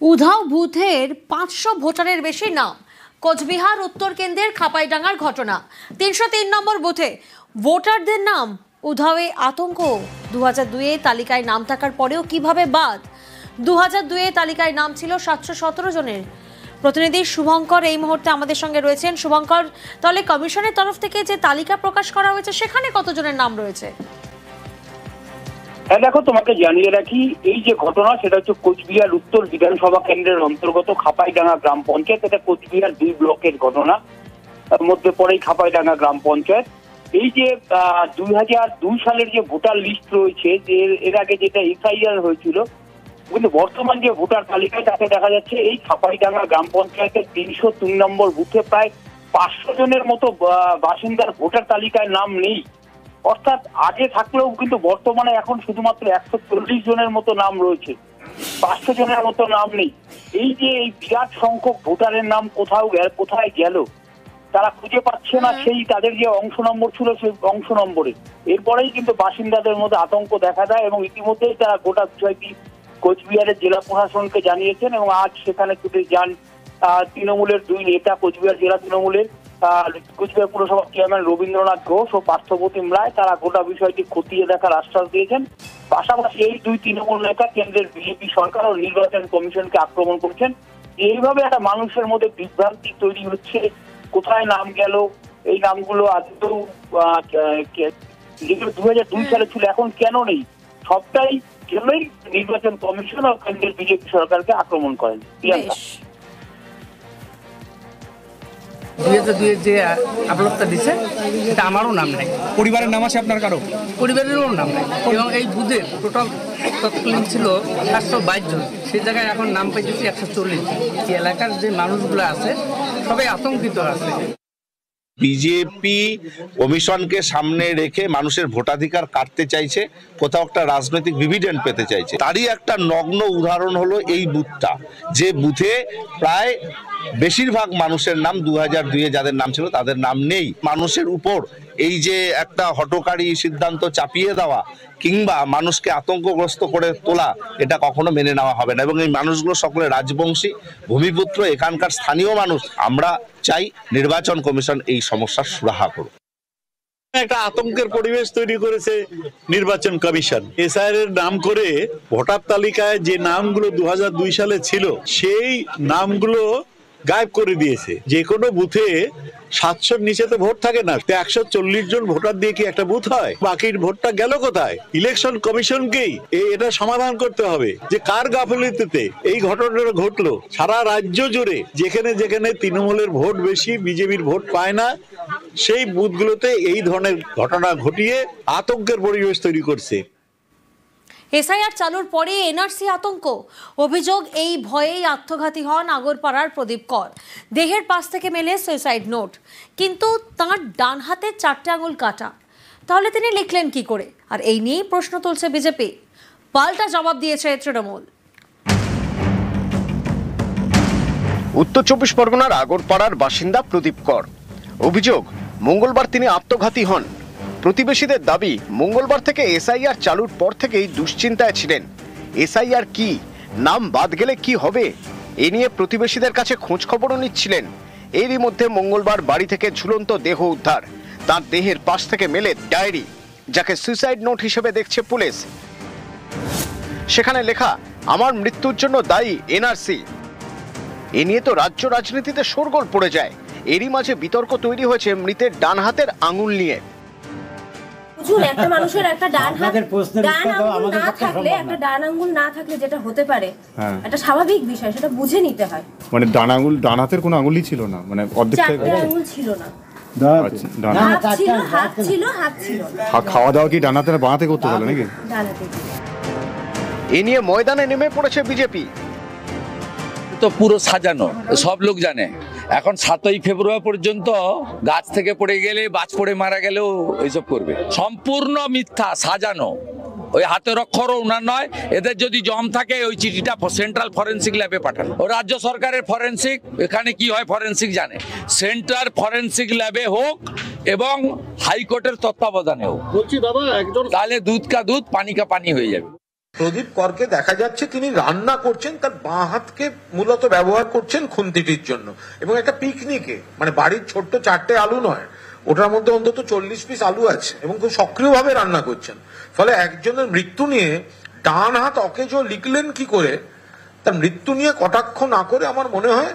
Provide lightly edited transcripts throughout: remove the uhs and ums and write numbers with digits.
উধাও বুথের 500 ভোটারের বেশি নাম। কোচবিহার উত্তর কেন্দ্রের খাপাইডাঙ্গার ঘটনা। 303 নম্বর বুথে ভোটারদের নাম উধাওয়ে আতঙ্ক। 2002 তালিকায় নাম থাকার পরেও কিভাবে বাদ? 2002 তালিকায় নাম ছিল 717 জনের। প্রতিনিধি শুভঙ্কর এই মুহূর্তে আমাদের সঙ্গে রয়েছেন। শুভঙ্কর, তাহলে কমিশনের তরফ থেকে যে তালিকা প্রকাশ করা হয়েছে সেখানে কতজনের নাম রয়েছে? হ্যাঁ দেখো, তোমাকে জানিয়ে রাখি, এই যে ঘটনা সেটা হচ্ছে কোচবিহার উত্তর বিধানসভা কেন্দ্রের অন্তর্গত খাপাইডাঙ্গা গ্রাম পঞ্চায়েত। এটা কোচবিহার 2 ব্লকের ঘটনা, মধ্যে পড়েই খাপাইডাঙ্গা গ্রাম পঞ্চায়েত। এই যে 2002 সালের যে ভোটার লিস্ট রয়েছে, যে এর আগে যেটা এফআইআর হয়েছিল, কিন্তু বর্তমান যে ভোটার তালিকায় তাতে দেখা যাচ্ছে এই খাপাইডাঙ্গা গ্রাম পঞ্চায়েতের 303 নম্বর বুথে প্রায় 500 জনের মতো বাসিন্দার ভোটার তালিকায় নাম নেই। অর্থাৎ আগে থাকলেও কিন্তু বর্তমানে এখন শুধুমাত্র 140 জনের মতো নাম রয়েছে, 500 জনের মতো নাম নেই। এই যে এই বিরাট সংখ্যক ভোটারের নাম কোথায় গেল তারা খুঁজে পাচ্ছে না, সেই তাদের যে অংশ নম্বর ছিল সেই অংশ নম্বরে। এরপরেই কিন্তু বাসিন্দাদের মধ্যে আতঙ্ক দেখা দেয় এবং ইতিমধ্যেই তারা গোটা বিষয়টি কোচবিহারের জেলা প্রশাসনকে জানিয়েছেন এবং আজ সেখানে ছুটে যান তৃণমূলের 2 নেতা, কোচবিহার জেলা তৃণমূলের কোচবিহার পুরসভার চেয়ারম্যান রবীন্দ্রনাথ ঘোষ ও পার্থপ্রতিম রায়। তারা গোটা বিষয়টি খতিয়ে দেখার আশ্বাস দিয়েছেন। পাশাপাশি এই 2 তৃণমূল নেতা কেন্দ্রের বিজেপি সরকার ও নির্বাচন কমিশনকে আক্রমণ করছেন। এইভাবে একটা মানুষের মধ্যে বিভ্রান্তি তৈরি হচ্ছে, কোথায় নাম গেল, এই নামগুলো আদৌ যেগুলো 2002 সালে ছিল এখন কেন নেই, সবটাই জন্যই নির্বাচন কমিশন ও কেন্দ্রের বিজেপি সরকারকে আক্রমণ করেন। 2002 যে আপলোডটা দিচ্ছে এটা আমারও নাম নেই। পরিবারের নাম আছে আপনার? কারো পরিবারেরও নাম নেই। এবং এই বুথের টোটাল তৎকালীন ছিল 722 জন, সেই জায়গায় এখন নাম পাইতেছি 140। এই এলাকার যে মানুষগুলো আছে সবাই আতঙ্কিত আছে। বিজেপি কমিশনকে সামনে রেখে মানুষের ভোটাধিকার কাটতে চাইছে, কোথাও একটা রাজনৈতিক ডিভিডেন্ড পেতে চাইছে। তারই একটা নগ্ন উদাহরণ হলো এই বুথটা, যে বুথে প্রায় বেশিরভাগ মানুষের নাম 2002 যাদের নাম ছিল তাদের নাম নেই। মানুষের উপর এই যে একটা হঠকারী সিদ্ধান্ত চাপিয়ে দেওয়া কিংবা মানুষকে আতঙ্কগ্রস্ত করে তোলা, এটা কখনো মেনে নেওয়া হবে না। এবং এই মানুষগুলো সকলে রাজবংশী, ভূমিপুত্র, এখানকার স্থানীয় মানুষ। আমরা চাই নির্বাচন কমিশন এই সমস্যার সুরাহা করুক। একটা আতঙ্কের পরিবেশ তৈরি করেছে নির্বাচন কমিশন। এসআইআর এর নাম করে ভোটার তালিকায় যে নামগুলো 2002 সালে ছিল সেই নামগুলো গায়েব করে দিয়েছে। যে কোনো বুথে 700-র নিচে তো ভোট থাকে না, 140 জন ভোটার দিয়ে কি একটা বুথ হয়? বাকির ভোটটা গেল কোথায়? ইলেকশন কমিশনকেই এটা সমাধান করতে হবে যে কার গাফিলতিতে এই ঘটনাটা ঘটলো। সারা রাজ্য জুড়ে যেখানে যেখানে তৃণমূলের ভোট বেশি, বিজেপির ভোট পায় না, সেই বুথগুলোতে এই ধরনের ঘটনা ঘটিয়ে আতঙ্কের পরিবেশ তৈরি করছে। এসআইআর চালুর পরে এনআরসি আতঙ্ক। অভিযোগ, এই ভয়েই আত্মঘাতী হন আগরপাড়ার প্রদীপ কর। দেহের পাশ থেকে মেলে সুইসাইড নোট, কিন্তু তাঁর ডান হাতের 4টে আঙুল কাটা। তাহলে তিনি লিখলেন কি করে? আর এই নিয়েই প্রশ্ন তুলছে বিজেপি। পাল্টা জবাব দিয়েছে তৃণমূল। উত্তর 24 পরগনার আগরপাড়ার বাসিন্দা প্রদীপ কর। অভিযোগ, মঙ্গলবার তিনি আত্মঘাতী হন। প্রতিবেশীদের দাবি, মঙ্গলবার থেকে এসআইআর চালুর পর থেকেই দুশ্চিন্তায় ছিলেন। এসআইআর কি, নাম বাদ গেলে কি হবে, এ নিয়ে প্রতিবেশীদের কাছে খোঁজ খবরও নিচ্ছিলেন। এরই মধ্যে মঙ্গলবার বাড়ি থেকে ঝুলন্ত দেহ উদ্ধার। তার দেহের পাশ থেকে মেলে ডায়েরি, যাকে সুইসাইড নোট হিসেবে দেখছে পুলিশ। সেখানে লেখা, আমার মৃত্যুর জন্য দায়ী এনআরসি। এ নিয়ে তো রাজ্য রাজনীতিতে শোরগোল পড়ে যায়। এরই মাঝে বিতর্ক তৈরি হয়েছে মৃতের ডান হাতের আঙুল নিয়ে। একটা মানুষের একটা ডান আঙ্গুল না থাকলে, একটা ডান আঙ্গুল না থাকলে যেটা হতে পারে একটা স্বাভাবিক বিষয়, সেটা বুঝে নিতে হয়। মানে ডান হাতের কোনো আঙুলই ছিল না, মানে অর্ধেক আঙ্গুল ছিল না। হাত ছিল। খাওয়া দাওয়া কি ডান হাতে না বাঁ হাতে করতে হলো নাকি? এ নিয়ে ময়দানে নেমে পড়েছে বিজেপি। তো পুরো সাজানো, সব লোক জানে। এখন 7ই ফেব্রুয়ারি পর্যন্ত গাছ থেকে পড়ে গেলে, বাজ পড়ে মারা গেলেও এইসব করবে। সম্পূর্ণ মিথ্যা, সাজানো। ওই হাতের অক্ষরও উনার নয়। এদের যদি জম থাকে ওই চিঠিটা সেন্ট্রাল ফরেন্সিক ল্যাবে পাঠানো। ও রাজ্য সরকারের ফরেন্সিক, এখানে কি হয় ফরেন্সিক জানে। সেন্ট্রাল ফরেন্সিক ল্যাবে হোক এবং হাইকোর্টের তত্ত্বাবধানে হোক। বলছি দাদা, একজন তাহলে দুধ কা দুধ পানি কা পানি হয়ে যাবে। প্রদীপ করকে দেখা যাচ্ছে তিনি রান্না করছেন, তার বাঁ হাতকে মূলত ব্যবহার করছেন খুন্তিটির জন্য, এবং একটা পিকনিকে, মানে বাড়ির ছোট্ট 4টে আলু নয়, ওটার মধ্যে অন্তত 40 পিস আলু আছে, এবং খুব সক্রিয়ভাবে রান্না করছেন। ফলে একজনের মৃত্যু নিয়ে ডান হাত অকেজো লিখলেন কি করে, তার মৃত্যু নিয়ে কটাক্ষ না করে আমার মনে হয়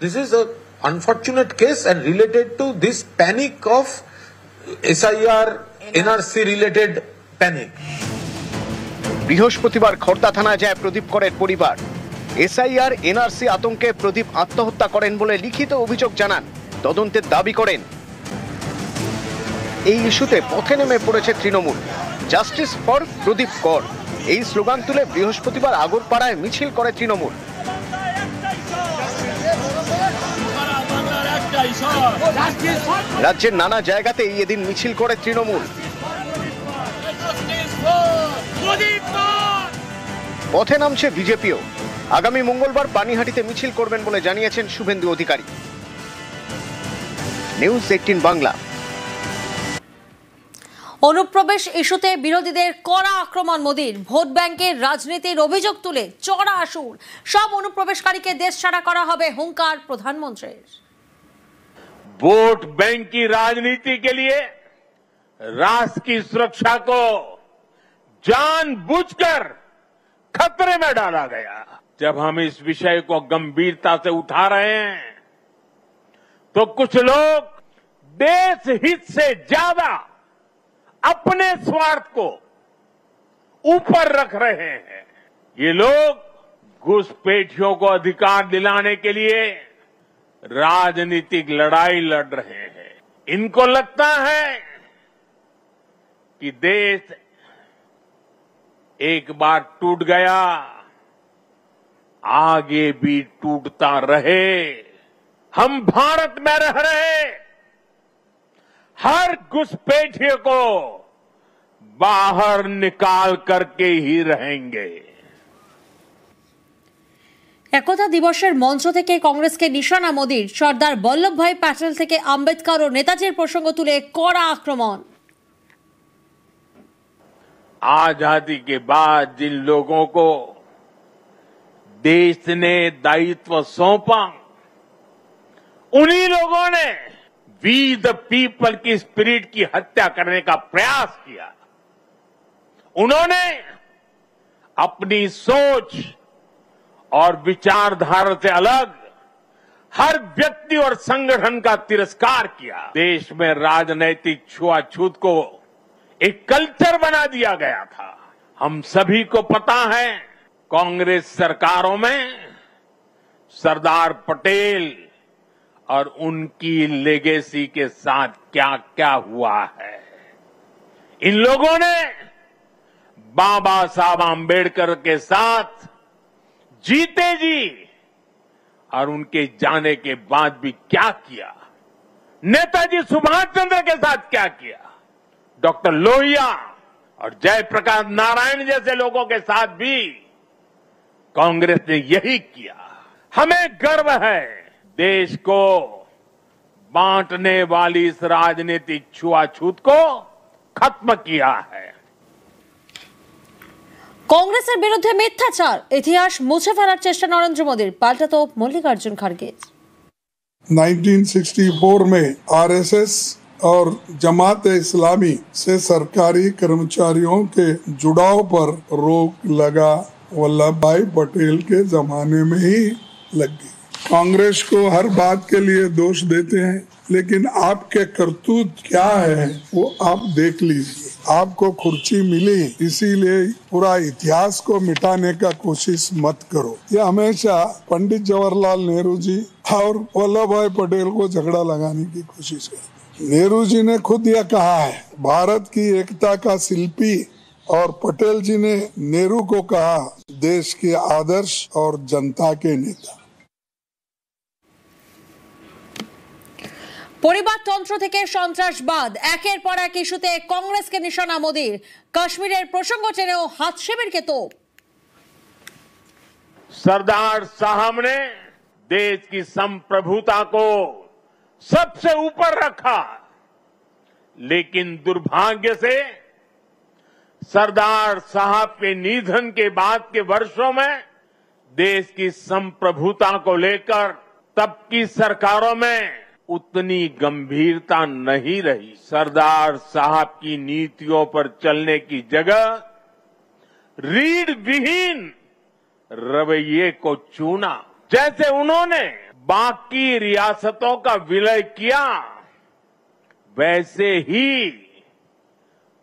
this is a unfortunate case and related to this panic of SIR NRC related panic. বৃহস্পতিবার খড়দা থানায় যায় প্রদীপ করের পরিবার। SIR NRC আতঙ্কে প্রদীপ আত্মহত্যা করেন বলে লিখিত অভিযোগ জানান, তদন্তের দাবি করেন। এই ইস্যুতে পথে নেমে পড়েছে তৃণমূল। জাস্টিস ফর প্রদীপ কর এই স্লোগান তুলে বৃহস্পতিবার আগরপাড়ায় মিছিল করে তৃণমূল। রাজ্যের নানা জায়গাতেই এদিন মিছিল করে তৃণমূল। পথে নামছে বিজেপিও। আগামী মঙ্গলবার পানিহাটিতে মিছিল করবেন বলে জানিয়েছেন শুভেন্দু অধিকারী। নিউজ 18 বাংলা। অনুপ্রবেশ ইস্যুতে বিরোধীদের কড়া আক্রমণ মোদীর। ভোট ব্যাংকের রাজনীতির অভিযোগ তুলে চড়া আসুর। সব অনুপ্রবেশকারীকে দেশ ছাড়া করা হবে, হুঙ্কার প্রধানমন্ত্রীর। वोट बैंक की राजनीति के लिए राष्ट्र की सुरक्षा को जानबूझकर खतरे में डाला गया। जब हम इस विषय को गंभीरता से उठा रहे हैं तो कुछ लोग देश हित से ज्यादा अपने स्वार्थ को ऊपर रख रहे हैं। ये लोग घुसपैठियों को अधिकार दिलाने के लिए राजनीतिक लड़ाई लड़ रहे हैं। इनको लगता है कि देश एक बार टूट गया, आगे भी टूटता रहे। हम भारत में रह रहे हर घुसपैठिए को बाहर निकाल करके ही रहेंगे। একতা দিবসের মঞ্চ থেকে কংগ্রেসকে নিশানা মোদীর। সর্দার বল্লভভাই প্যাটেল থেকে আম্বেদকর ও নেতাজির প্রসঙ্গ তুলে কড়া আক্রমণ। आजादी के बाद जिन लोगों को देश ने दायित्व सौंपा, उन्हीं लोगों ने वी द पीपल की स्पिरिट की हत्या करने का प्रयास किया। उन्होंने अपनी सोच और विचारधारा से अलग हर व्यक्ति और संगठन का तिरस्कार किया। देश में राजनैतिक छुआछूत को एक कल्चर बना दिया गया था। हम सभी को पता है कांग्रेस सरकारों में सरदार पटेल और उनकी लेगेसी के साथ क्या क्या हुआ है। इन लोगों ने बाबा साहब आम्बेडकर के साथ जीते जी और उनके जाने के बाद भी क्या किया, नेताजी सुभाष चंद्र के साथ क्या किया, डॉक्टर लोहिया और जयप्रकाश नारायण जैसे लोगों के साथ भी कांग्रेस ने यही किया। हमें गर्व है देश को बांटने वाली इस राजनीतिक छुआछूत को खत्म किया है। কংগ্রেসের বিরুদ্ধে মিথ্যাচার, ইতিহাস মুছে ফেলার চেষ্টা নরেন্দ্র মোদীর। পাল্টা তো মল্লিকার্জুন খাড়গে। 1964 में RSS और जमात इस्लामी से सरकारी कर्मचारियों के जुड़ाव पर रोक लगा वल्लभ भाई पटेल के जमाने में ही लग गई। कांग्रेस को हर बात के लिए दोष देते हैं, लेकिन आपके करतूत क्या है वो आप देख लीजिए। आपको कुर्सी मिली इसीलिए पूरा इतिहास को मिटाने का कोशिश मत करो। ये हमेशा पंडित जवाहरलाल नेहरू जी और वल्लभ भाई पटेल को झगड़ा लगाने की कोशिश है। नेहरू जी ने खुद यह कहा है भारत की एकता का शिल्पी, और पटेल जी ने नेहरू को कहा देश के आदर्श और जनता के नेता। পরিবারতন্ত্র থেকে সন্ত্রাসবাদ, একের পর এক ইস্যুতে কংগ্রেসকে নিশানা মোদীর। কাশ্মীরের প্রসঙ্গ টেনেও হাত শিবিরকে তো। सरदार साहब ने देश की संप्रभुता को सबसे ऊपर रखा, लेकिन दुर्भाग्य से सरदार साहब के निधन के बाद के वर्षों में देश की संप्रभुता को लेकर तब की सरकारों में उतनी गंभीरता नहीं रही। सरदार साहब की नीतियों पर चलने की जगह रीढ़ विहीन रवैये को चुना। जैसे उन्होंने बाकी रियासतों का विलय किया, वैसे ही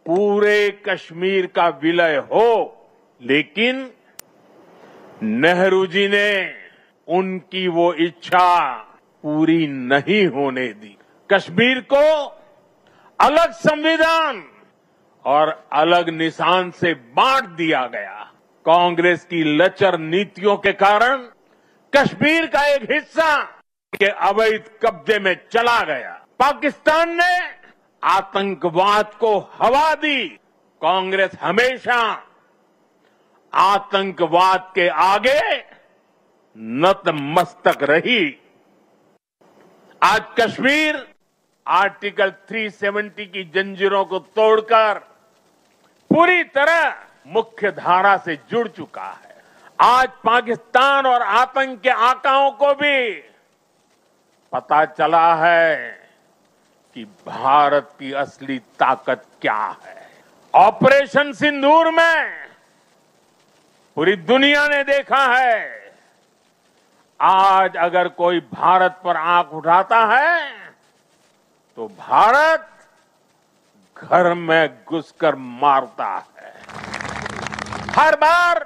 पूरे कश्मीर का विलय हो, लेकिन नेहरू जी ने उनकी वो इच्छा पूरी नहीं होने दी। कश्मीर को अलग संविधान और अलग निशान से बांट दिया गया। कांग्रेस की लचर नीतियों के कारण कश्मीर का एक हिस्सा के अवैध कब्जे में चला गया। पाकिस्तान ने आतंकवाद को हवा दी। कांग्रेस हमेशा आतंकवाद के आगे नतमस्तक रही। आज कश्मीर आर्टिकल 370 की जंजीरों को तोड़कर पूरी तरह मुख्य धारा से जुड़ चुका है। आज पाकिस्तान और आतंक के आकाओं को भी पता चला है कि भारत की असली ताकत क्या है। ऑपरेशन सिंदूर में पूरी दुनिया ने देखा है, आज अगर कोई भारत पर आंख उठाता है तो भारत घर में घुसकर मारता है। हर बार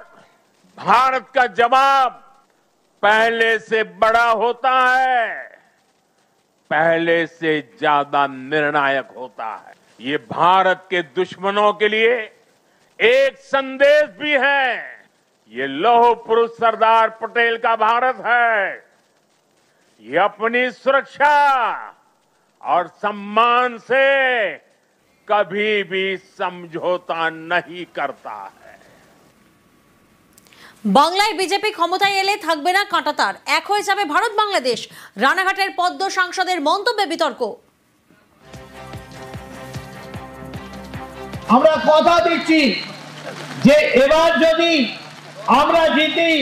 भारत का जवाब पहले से बड़ा होता है, पहले से ज्यादा निर्णायक होता है। ये भारत के दुश्मनों के लिए एक संदेश भी है। ये लौह पुरुष सरदार पटेल का भारत है। ये अपनी सुरक्षा और सम्मान से कभी भी समझौता नहीं करता है। বাংলায় বিজেপি ক্ষমতায় এলে থাকবে না কাঁটাতার, এক হয়ে যাবে ভারত বাংলাদেশ। রানাঘাটের পদ্ম সাংসদের মন্তব্যে বিতর্ক। আমরা কথা দিচ্ছি যে এবার যদি আমরা জিতি,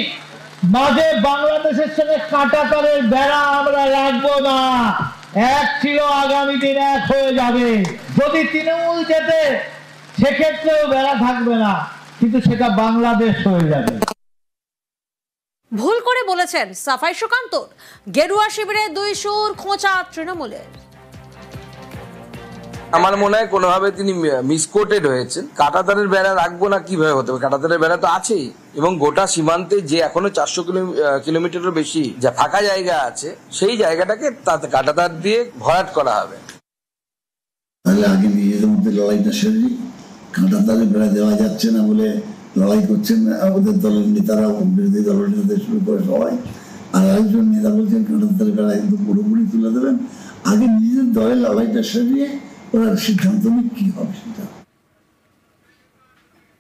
মাঝে বাংলাদেশের সঙ্গে কাঁটাতারের বেড়া আমরা রাখবো না। এক ছিল, আগামী দিন এক হয়ে যাবে। যদি তৃণমূল জেতে সেক্ষেত্রেও বেড়া থাকবে না, কিন্তু সেটা বাংলাদেশ হয়ে যাবে। ভুল করে বলেছেন সাফাই সুকান্ত। গেরুয়া শিবিরে দুই সুর খোঁচা তৃণমূলের। আমার মনে হয় কোনোভাবে তিনি মিসকোটেড হয়েছেন। কাঁটাতারের বেড়া রাখবো না কিভাবে হতে পারে? কাঁটাতারের বেড়া তো আছেই, এবং গোটা সীমান্তে যে এখনো 400 কিলোমিটারেরও বেশি যা ফাঁকা জায়গা আছে, সেই জায়গাটাকে কাঁটাতার দিয়ে ভরাট করা হবে। তাহলে আগে নিজেদের মধ্যে লড়াইটা সেরে, কাঁটাতারের বেড়া দেওয়া যাচ্ছে না বলে লড়াই করছেন আমাদের দলের নেতারা, বিরোধী দলের নেতাদের শুরু করে সবাই। আর একজন নেতা বলছেন কাঁটাতারের বেড়া কিন্তু পুরোপুরি তুলে দেবেন। আগে নিজেদের দলের লড়াইটা সেরিয়ে ওরা সিদ্ধান্ত নিক কি হবে সেটা।